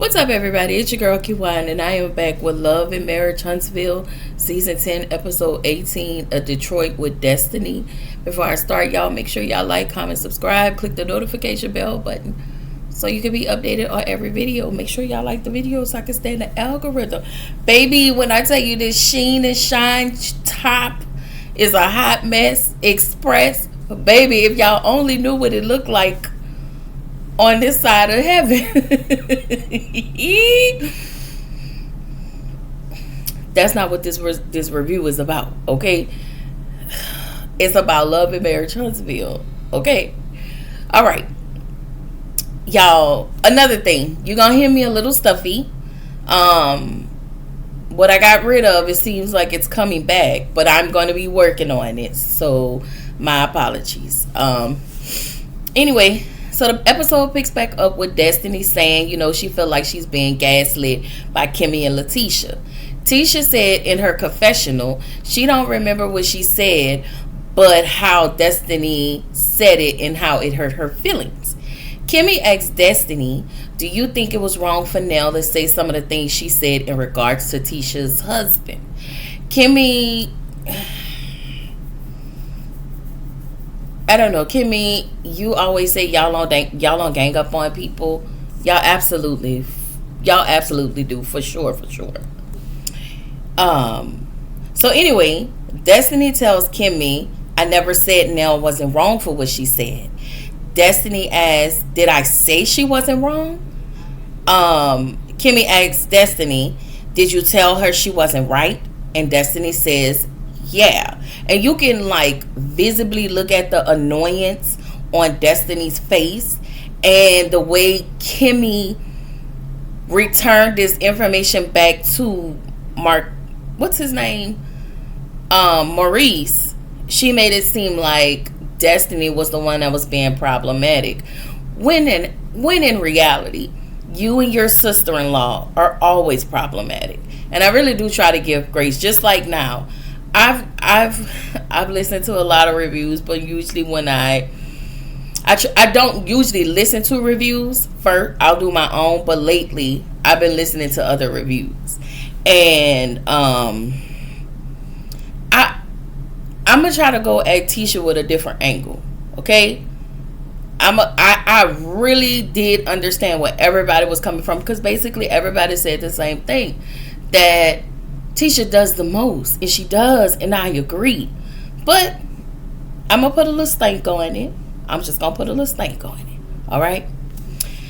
What's up, everybody? It's your girl Kiwan, and I am back with Love and Marriage Huntsville, Season 10, Episode 18 of Detroit with Destiny. Before I start, y'all, make sure y'all like, comment, subscribe, click the notification bell button so you can be updated on every video. Make sure y'all like the video so I can stay in the algorithm. Baby, when I tell you this Sheen and Shine top is a hot mess express, baby, if y'all only knew what it looked like on this side of heaven. That's not what this review is about, okay? It's about Love and Marriage Huntsville, okay? All right, y'all, another thing, you're gonna hear me a little stuffy. What I got rid of, it seems like it's coming back, but I'm going to be working on it, so my apologies. Anyway, so the episode picks back up with Destiny saying, she felt like she's being gaslit by Kimmy and Letitia. Tisha said in her confessional, she don't remember what she said, but how Destiny said it and how it hurt her feelings. Kimmy asked Destiny, do you think it was wrong for Nell to say some of the things she said in regards to Tisha's husband? Kimmy, I don't know, Kimmy, you always say y'all don't gang up on people. Y'all absolutely do, for sure. So anyway, Destiny tells Kimmy, I never said Nell wasn't wrong for what she said. Destiny asks, did I say she wasn't wrong? Kimmy asks Destiny, did you tell her she wasn't right? And Destiny says, yeah. And you can visibly look at the annoyance on Destiny's face and the way Kimmy returned this information back to what's his name? Maurice. She made it seem like Destiny was the one that was being problematic. When in reality, you and your sister-in-law are always problematic. And I really do try to give grace. Just like now, I've listened to a lot of reviews, but usually when I don't usually listen to reviews first. I'll do my own, but lately I've been listening to other reviews, and I'm gonna try to go at Tisha with a different angle. Okay, I really did understand where everybody was coming from, because basically everybody said the same thing, that Tisha does the most, and she does, and I agree. But I'm gonna put a little stank on it. I'm just gonna put a little stank on it. All right.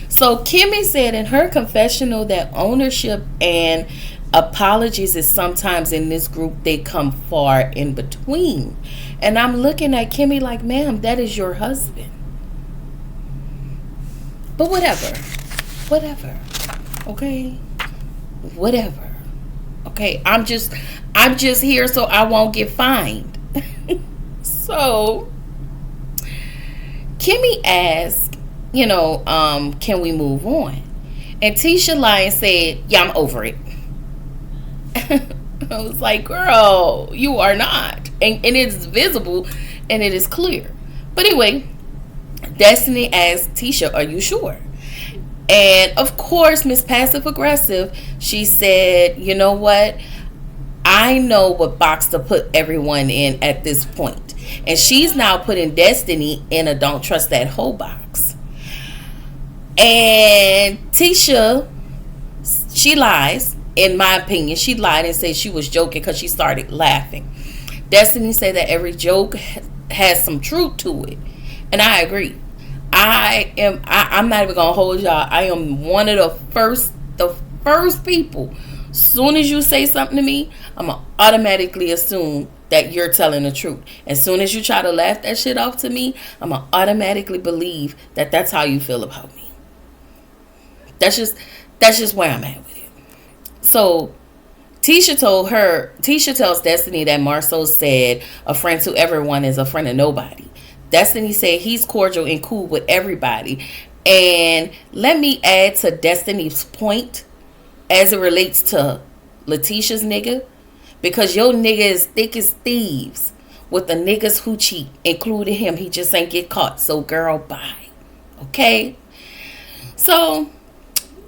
So Kimmy said in her confessional that ownership and apologies is sometimes in this group they come far in between. And I'm looking at Kimmy like, ma'am, that is your husband. But whatever. Okay. Whatever. Okay. I'm just here so I won't get fined. So Kimmy asked, can we move on? And Tisha lied and said, yeah, I'm over it. I was like, girl, you are not. And it is visible and it is clear. But anyway, Destiny asked Tisha, are you sure? And of course, Miss Passive Aggressive, she said, you know what? I know what box to put everyone in at this point. And she's now putting Destiny in a don't trust that hoe box. And Tisha, she lies. In my opinion, she lied and said she was joking because she started laughing. Destiny said that every joke has some truth to it. And I agree. I'm not even gonna hold y'all. I am one of the first people. Soon as you say something to me, I'm gonna automatically assume that you're telling the truth. As soon as you try to laugh that shit off to me, I'm gonna automatically believe that that's how you feel about me. That's just where I'm at with it. So Tisha tells Destiny that Marceau said a friend to everyone is a friend of nobody. Destiny said he's cordial and cool with everybody. And let me add to Destiny's point as it relates to Letitia's nigga, because your nigga is thick as thieves with the niggas who cheat, including him. He just ain't get caught. So girl, bye. Okay? So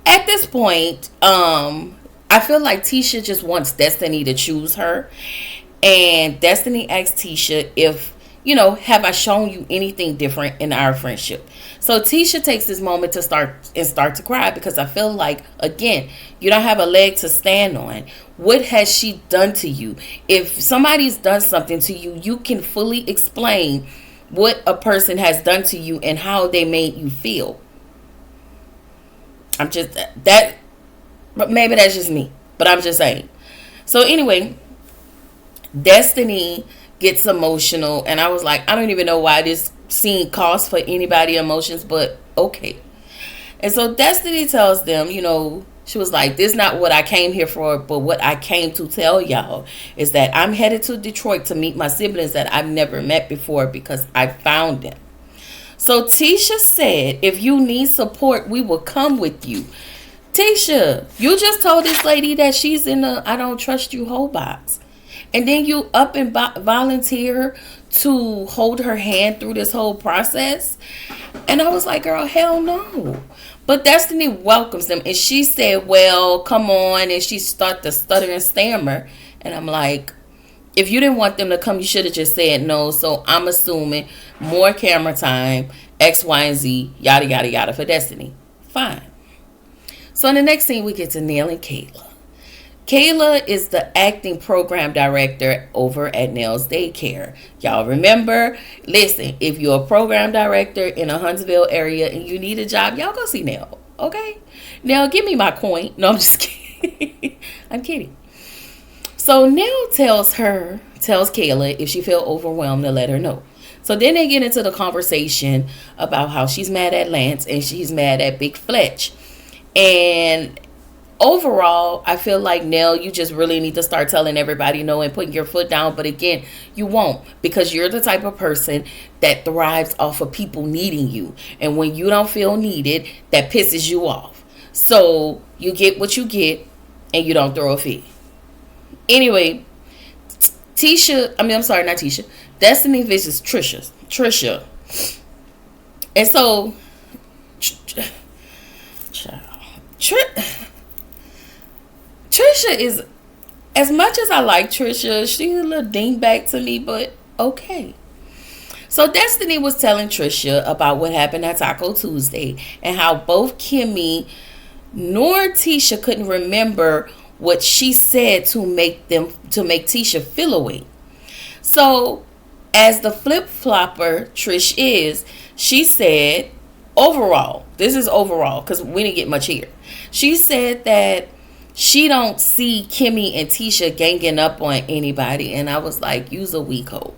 At this point, I feel like Tisha just wants Destiny to choose her. And Destiny asked Tisha if, have I shown you anything different in our friendship? So Tisha takes this moment to start to cry, because I feel like, again, you don't have a leg to stand on. What has she done to you? If somebody's done something to you, you can fully explain what a person has done to you and how they made you feel. I'm just that, but maybe that's just me. But I'm just saying. So anyway, Destiny gets emotional, and I was like, I don't even know why this scene calls for anybody emotions, but okay. And so Destiny tells them, she was like, this is not what I came here for, but what I came to tell y'all is that I'm headed to Detroit to meet my siblings that I've never met before because I found them. So Tisha said, if you need support, we will come with you. Tisha, you just told this lady that she's in a I don't trust you whole box. And then you up and volunteer to hold her hand through this whole process. And I was like, girl, hell no. But Destiny welcomes them. And she said, well, come on. And she started to stutter and stammer. And I'm like, if you didn't want them to come, you should have just said no. So I'm assuming more camera time, X, Y, and Z, yada, yada, yada for Destiny. Fine. So in the next scene, we get to Neil and Kayla. Kayla is the acting program director over at Nell's Daycare. Y'all remember? Listen, if you're a program director in a Huntsville area and you need a job, y'all go see Nell. Okay? Nell, give me my coin. No, I'm just kidding. I'm kidding. So Nell tells Kayla if she feel overwhelmed to let her know. So then they get into the conversation about how she's mad at Lance and she's mad at Big Fletch. And overall, I feel like, Nell, you just really need to start telling everybody no and putting your foot down. But again, you won't, because you're the type of person that thrives off of people needing you. And when you don't feel needed, that pisses you off. So you get what you get and you don't throw a fit. Anyway, Destiny visits Trisha. And so, Trisha is, as much as I like Trisha, she's a little dingbat to me, but okay. So Destiny was telling Trisha about what happened at Taco Tuesday and how both Kimmy nor Tisha couldn't remember what she said to make Tisha feel away. So, as the flip-flopper Trish is, she said, overall, this is overall, because we didn't get much here. She said that she don't see Kimmy and Tisha ganging up on anybody. And I was like, you's a weak hoe.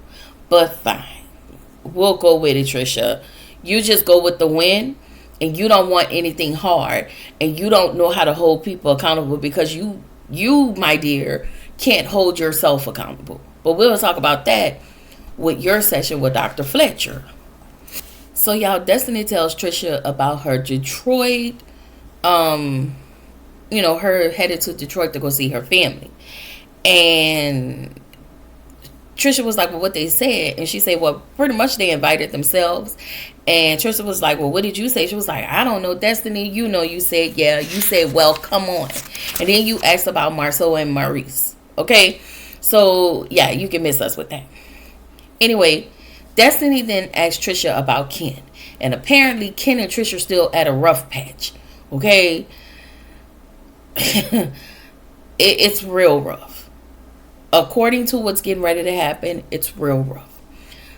But fine. We'll go with it, Trisha. You just go with the win. And you don't want anything hard. And you don't know how to hold people accountable, because you, my dear, can't hold yourself accountable. But we'll talk about that with your session with Dr. Fletcher. So y'all, Destiny tells Trisha about her Detroit, her headed to Detroit to go see her family. And Trisha was like, well, what they said? And she said, well, pretty much they invited themselves. And Trisha was like, well, what did you say? She was like, I don't know, Destiny. You said, yeah. You said, well, come on. And then you asked about Marceau and Maurice. Okay? So, yeah, you can miss us with that. Anyway, Destiny then asked Trisha about Ken. And apparently, Ken and Trisha are still at a rough patch. Okay? It's real rough. According to what's getting ready to happen, it's real rough.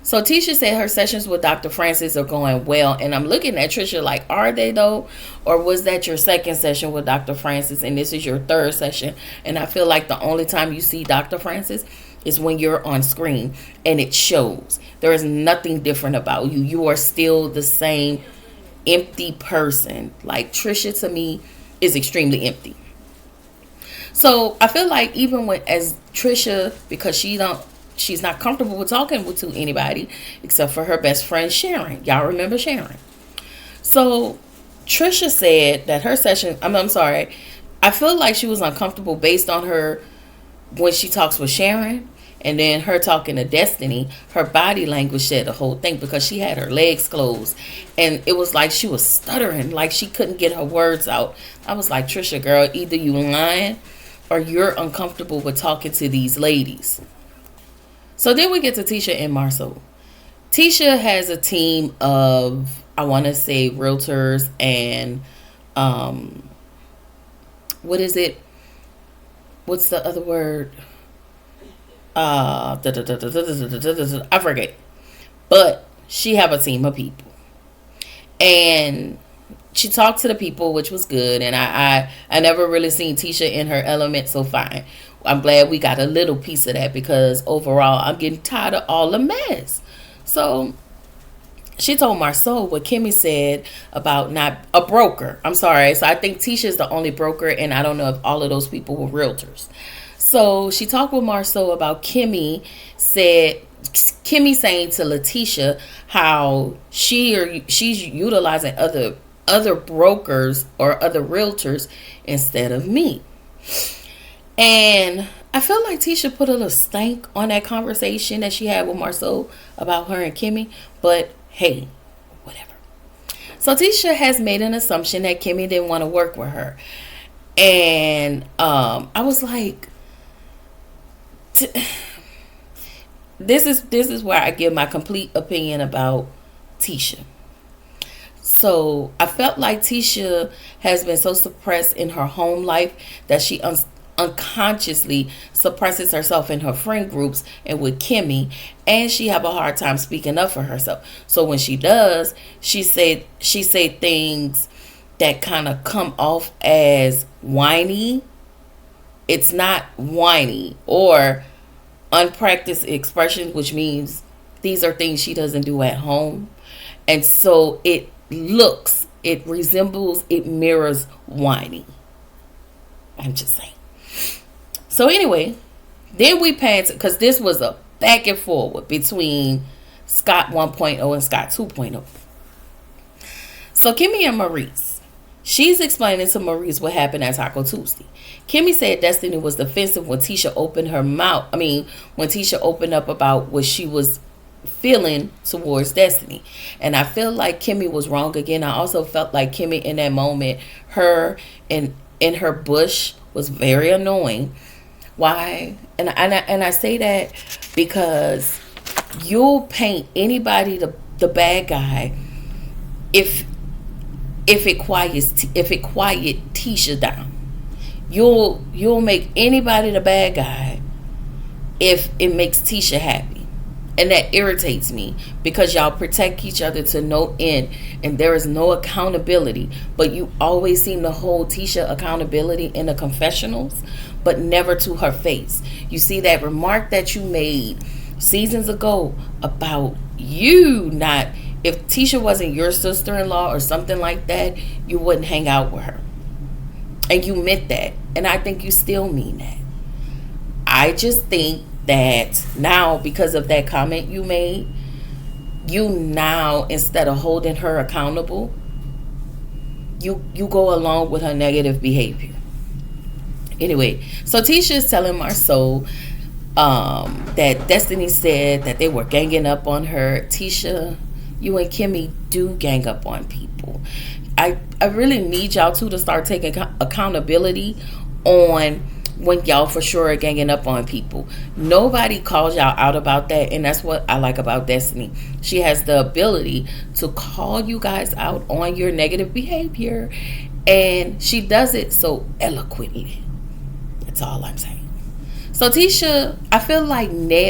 So Tisha said her sessions with Dr. Francis are going well. And I'm looking at Trisha like, are they though? Or was that your second session with Dr. Francis and this is your third session? And I feel like the only time you see Dr. Francis is when you're on screen. And it shows. There is nothing different about you. You are still the same empty person. Like Trisha to me is extremely empty. So I feel like even when as Trisha, because she's not comfortable with talking to anybody except for her best friend Sharon. Y'all remember Sharon? So Trisha said that her session, I'm sorry, I feel like she was uncomfortable based on her when she talks with Sharon. And then her talking to Destiny, her body language said the whole thing because she had her legs closed. And it was like she was stuttering, like she couldn't get her words out. I was like, Trisha, girl, either you lying or you're uncomfortable with talking to these ladies. So then we get to Tisha and Marceau. Tisha has a team of, I want to say, realtors and, what is it? What's the other word? I forget. But she have a team of people. And she talked to the people, which was good. And I never really seen Tisha in her element, so fine. I'm glad we got a little piece of that because overall I'm getting tired of all the mess. So she told Marceau what Kimmy said about not a broker. I'm sorry. So I think Tisha is the only broker, and I don't know if all of those people were realtors. So she talked with Marceau about Kimmy saying to Letitia how she's utilizing other brokers or other realtors instead of me. And I feel like Tisha put a little stank on that conversation that she had with Marceau about her and Kimmy. But hey, whatever. So Tisha has made an assumption that Kimmy didn't want to work with her. And I was like, this is where I give my complete opinion about Tisha. So I felt like Tisha has been so suppressed in her home life that she unconsciously suppresses herself in her friend groups and with Kimmy, and she have a hard time speaking up for herself. So when she does, she say things that kind of come off as whiny. It's not whiny or unpracticed expressions, which means these are things she doesn't do at home. And so it resembles, it mirrors whiny. I'm just saying. So anyway, then we passed, because this was a back and forward between Scott 1.0 and Scott 2.0. So Kimmy and Maurice, she's explaining to Maurice what happened at Taco Tuesday. Kimmy said Destiny was defensive when Tisha opened her mouth. When Tisha opened up about what she was feeling towards Destiny. And I feel like Kimmy was wrong again. I also felt like Kimmy in that moment, her in her bush was very annoying. Why? And I say that because you'll paint anybody the bad guy if it quiets Tisha down. You'll make anybody the bad guy if it makes Tisha happy. And that irritates me because y'all protect each other to no end and there is no accountability. But you always seem to hold Tisha accountability in the confessionals, but never to her face. You see that remark that you made seasons ago about you not, if Tisha wasn't your sister-in-law or something like that, you wouldn't hang out with her. And you meant that. And I think you still mean that. I just think that now, because of that comment you made, you now, instead of holding her accountable, you go along with her negative behavior. Anyway, so Tisha is telling Marceau that Destiny said that they were ganging up on her. Tisha, you and Kimmy do gang up on people. I really need y'all two to start taking accountability on when y'all for sure are ganging up on people. Nobody calls y'all out about that, and that's what I like about Destiny. She has the ability to call you guys out on your negative behavior, and she does it so eloquently. That's all I'm saying. So Tisha, I feel like Nell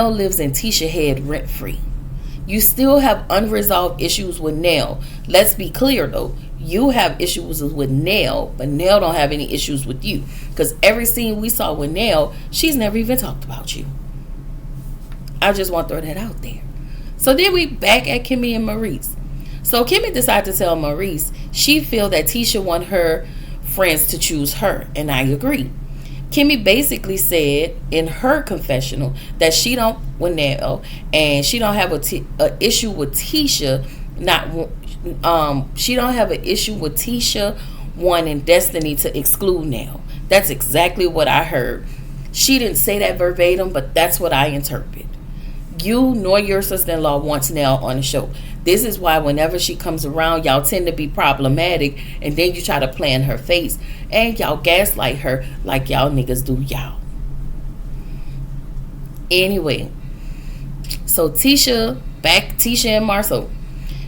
lives in Tisha's head rent free. You still have unresolved issues with Nell. Let's be clear though. You have issues with Nell, but Nell don't have any issues with you. Because every scene we saw with Nell, she's never even talked about you. I just want to throw that out there. So then we back at Kimmy and Maurice. So Kimmy decided to tell Maurice she feel that Tisha want her friends to choose her, and I agree. Kimmy basically said in her confessional that she don't with Nell, and she don't have a issue with Tisha she don't have an issue with Tisha wanting Destiny to exclude Nell. That's exactly what I heard. She didn't say that verbatim, but that's what I interpret. You nor your sister-in-law wants Nell on the show. This is why whenever she comes around, y'all tend to be problematic, and then you try to play in her face, and y'all gaslight her like y'all niggas do y'all. Anyway, so Tisha and Marceau.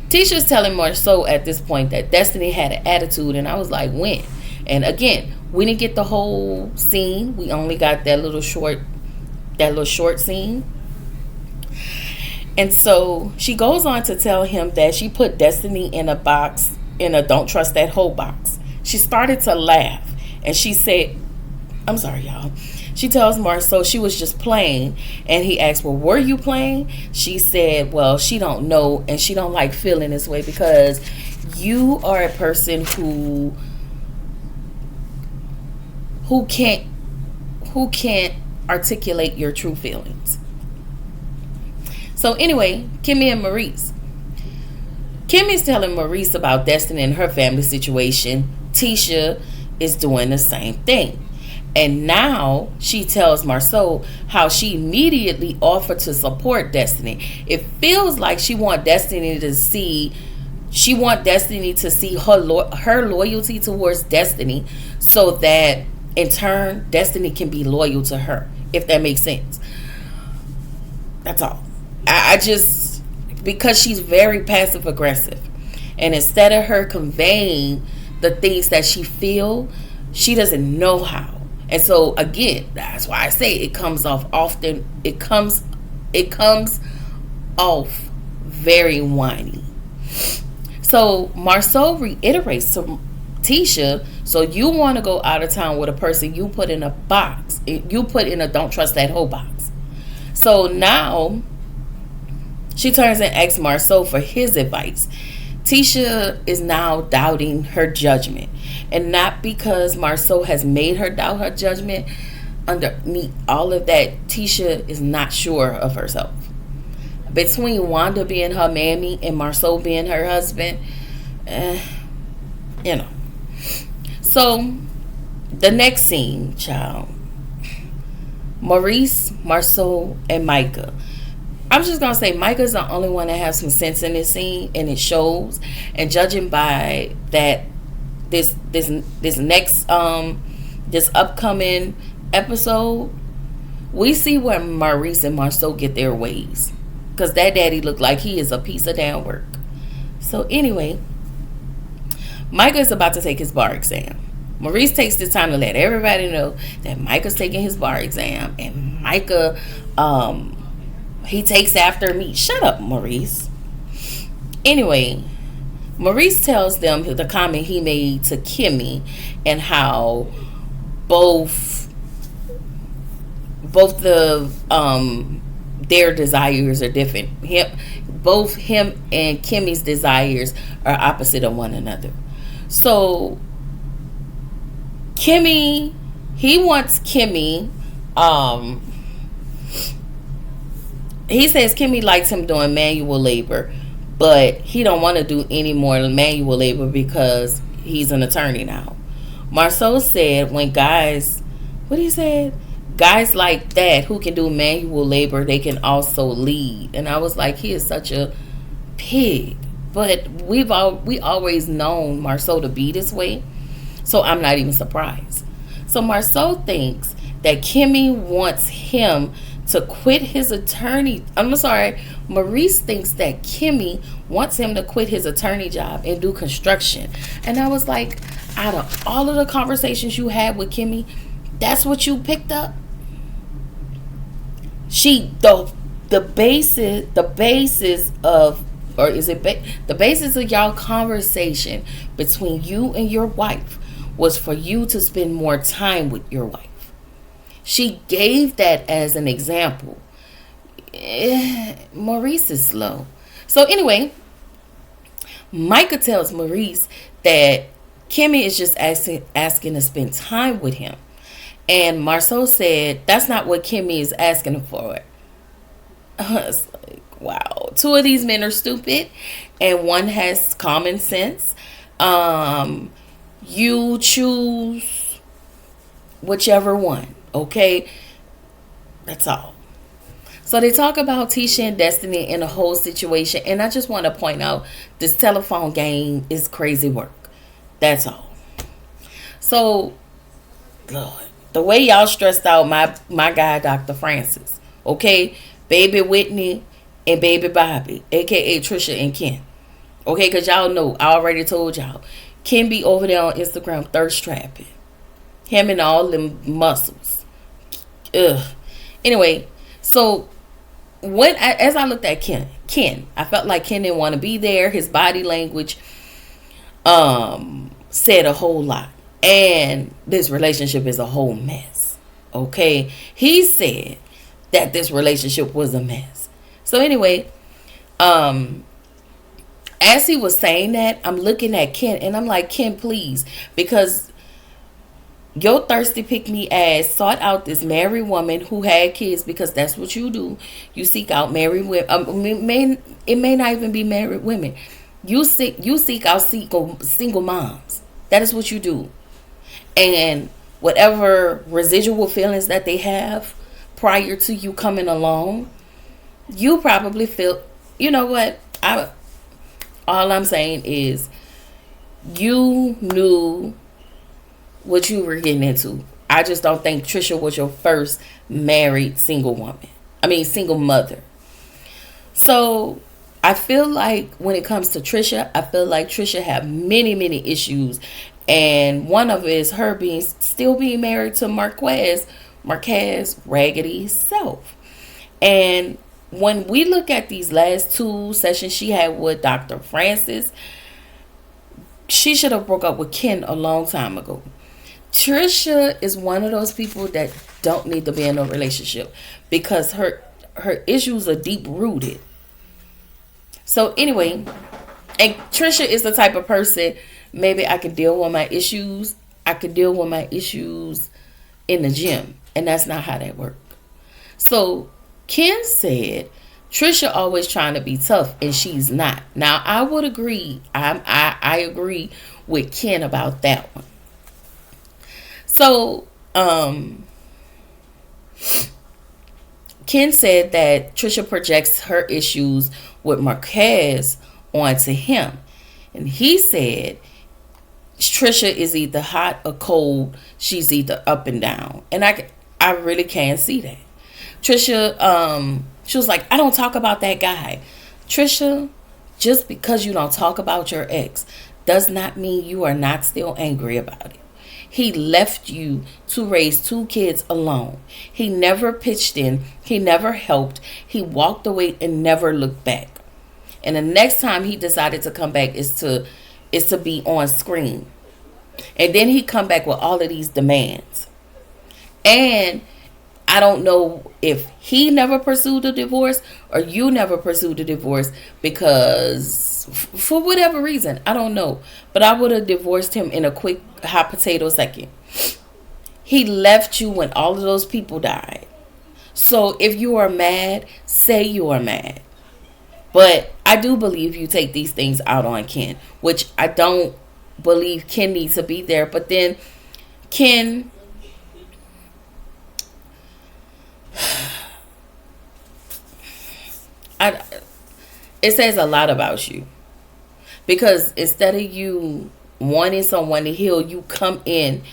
Tisha's telling Marceau at this point that Destiny had an attitude, and I was like, when? And again, we didn't get the whole scene. We only got that little short scene. And so she goes on to tell him that she put Destiny in a box, in a don't trust that hoe box. She started to laugh, and she said, I'm sorry, y'all. She tells Marceau she was just playing, and he asked, well, were you playing? She said, well, she don't know, and she don't like feeling this way because you are a person who can't articulate your true feelings. So anyway, Kimmy and Maurice. Kimmy's telling Maurice about Destiny and her family situation. Tisha is doing the same thing. And now she tells Marceau how she immediately offered to support Destiny. It feels like she wants Destiny to see her loyalty towards Destiny, so that in turn Destiny can be loyal to her, if that makes sense. That's all. I just, because she's very passive aggressive, and instead of her conveying the things that she feel, she doesn't know how. And so again, that's why I say it comes off off very whiny. So Marceau reiterates to Tisha, so you want to go out of town with a person you put in a box, you put in a don't trust that hoe box. So now she turns and asks Marceau for his advice. Tisha is now doubting her judgment. And not because Marceau has made her doubt her judgment. Underneath all of that, Tisha is not sure of herself. Between Wanda being her mammy and Marceau being her husband, So, the next scene, child. Maurice, Marceau, and Micah. I'm just gonna say Micah's the only one that has some sense in this scene, and it shows. And judging by that, this upcoming episode, we see where Maurice and Marceau get their ways, because that daddy looked like he is a piece of damn work. So anyway, Micah is about to take his bar exam. Maurice takes the time to let everybody know that Micah's taking his bar exam, and Micah he takes after me. Shut up, Maurice. Anyway, Maurice tells them the comment he made to Kimmy, and how both the their desires are different. Both him and Kimmy's desires are opposite of one another. So Kimmy, he wants Kimmy. He says Kimmy likes him doing manual labor, but he don't want to do any more manual labor because he's an attorney now. Marceau said when guys like that who can do manual labor, they can also lead. And I was like, he is such a pig. But we always known Marceau to be this way, so I'm not even surprised. So Marceau thinks that Kimmy wants him to quit his attorney. Maurice thinks that Kimmy wants him to quit his attorney job and do construction. And I was like, out of all of the conversations you had with Kimmy, that's what you picked up? The basis of y'all conversation between you and your wife was for you to spend more time with your wife. She gave that as an example. Maurice is slow. So anyway, Micah tells Maurice that Kimmy is just asking to spend time with him. And Marceau said, that's not what Kimmy is asking for. It's like, wow. Two of these men are stupid, and one has common sense. You choose whichever one, okay? That's all. So they talk about Tisha and Destiny in the whole situation, and I just want to point out this telephone game is crazy work. That's all. So, Lord, the way y'all stressed out my guy, Dr. Francis, okay, baby Whitney and baby Bobby, aka Trisha and Ken, okay, because y'all know I already told y'all, Ken be over there on Instagram thirst trapping, him and all them muscles. Ugh. Anyway, so as I looked at Ken, I felt like Ken didn't want to be there. His body language said a whole lot. And this relationship is a whole mess. Okay? He said that this relationship was a mess. So anyway, as he was saying that, I'm looking at Ken and I'm like, Ken, please, because your thirsty pick me ass sought out this married woman who had kids, because that's what you do. You seek out married women. It may not even be married women. You seek out single moms. That is what you do. And whatever residual feelings that they have prior to you coming along, you probably feel, you know what? All I'm saying is you knew what you were getting into. I just don't think Trisha was your first married single woman. Single mother. So I feel like when it comes to Trisha, I feel like Trisha have many, many issues. And one of it is her still being married to Marquez raggedy self. And when we look at these last two sessions she had with Dr. Francis, she should have broke up with Ken a long time ago. Trisha is one of those people that don't need to be in a relationship because her issues are deep rooted. So anyway, and Trisha is the type of person, maybe I could deal with my issues. I could deal with my issues in the gym, and that's not how that works. So Ken said Trisha always trying to be tough, and she's not. Now I would agree. I agree with Ken about that one. So Ken said that Trisha projects her issues with Marquez onto him. And he said Trisha is either hot or cold. She's either up and down. And I really can't see that. Trisha, she was like, I don't talk about that guy. Trisha, just because you don't talk about your ex does not mean you are not still angry about it. He left you to raise two kids alone. He never pitched in. He never helped. He walked away and never looked back. And the next time he decided to come back is to be on screen. And then he come back with all of these demands. And I don't know if he never pursued a divorce or you never pursued a divorce, because for whatever reason, I don't know. But I would have divorced him in a quick hot potato second. He left you when all of those people died. So if you are mad, say you are mad. But I do believe you take these things out on Ken, which I don't believe Ken needs to be there. But then Ken, it says a lot about you, because instead of you wanting someone to heal, you come in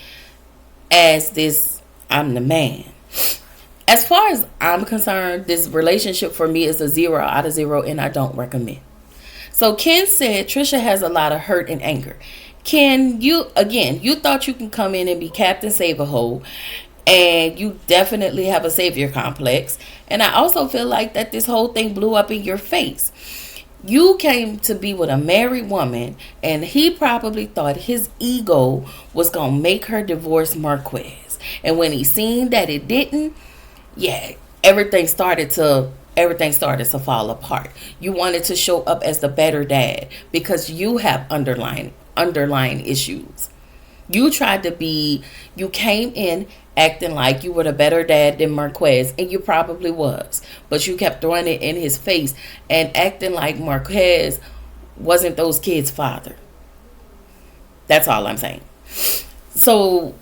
as this, I'm the man. As far as I'm concerned, this relationship for me is a 0 out of 0, and I don't recommend. So Ken said Trisha has a lot of hurt and anger. Ken, you thought you can come in and be Captain Save-A-Hole, and you definitely have a savior complex. And I also feel like that this whole thing blew up in your face. You came to be with a married woman, and he probably thought his ego was going to make her divorce Marquez. And when he seen that it didn't, everything started to fall apart. You wanted to show up as the better dad because you have underlying issues. You came in acting like you were the better dad than Marquez, and you probably was. But you kept throwing it in his face and acting like Marquez wasn't those kids' father. That's all I'm saying. So,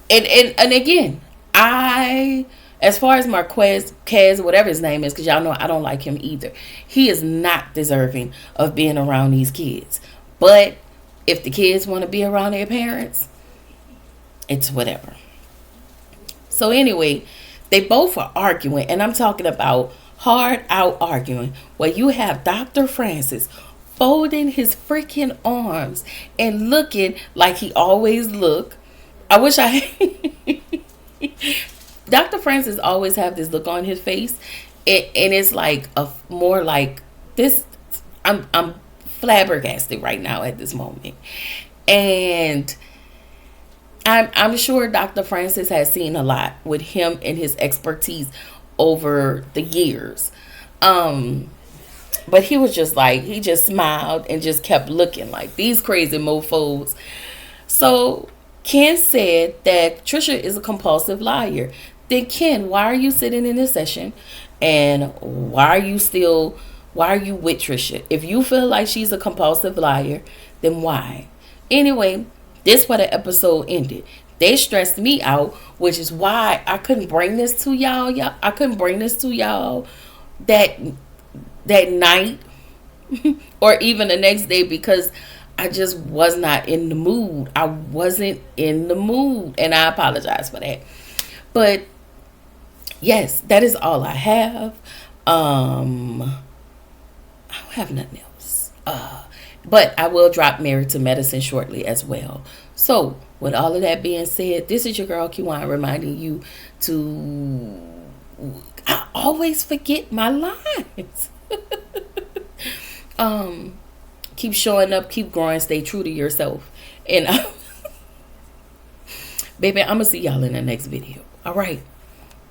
and again, I As far as Marquez, Kez, whatever his name is, because y'all know I don't like him either. He is not deserving of being around these kids. But if the kids want to be around their parents, it's whatever. So anyway, they both are arguing, and I'm talking about hard out arguing, where you have Dr. Francis folding his freaking arms and looking like he always look. I wish I Dr. Francis always have this look on his face, and it's like a more like this. I'm flabbergasted right now at this moment, and I'm sure Dr. Francis has seen a lot with him and his expertise over the years. But he was just like, he just smiled and just kept looking like these crazy mofos. So Ken said that Trisha is a compulsive liar. Then Ken, why are you sitting in this session? And why are you with Trisha? If you feel like she's a compulsive liar, then why? Anyway, this is where the episode ended. They stressed me out, which is why I couldn't bring this to y'all. I couldn't bring this to y'all that night or even the next day, because I just was not in the mood. I wasn't in the mood, and I apologize for that. But yes, that is all I have. I don't have nothing else. But I will drop Married to Medicine shortly as well. So, with all of that being said, this is your girl Kiwan reminding you to... I always forget my lines. Keep showing up, keep growing, stay true to yourself. And baby, I'm going to see y'all in the next video. All right.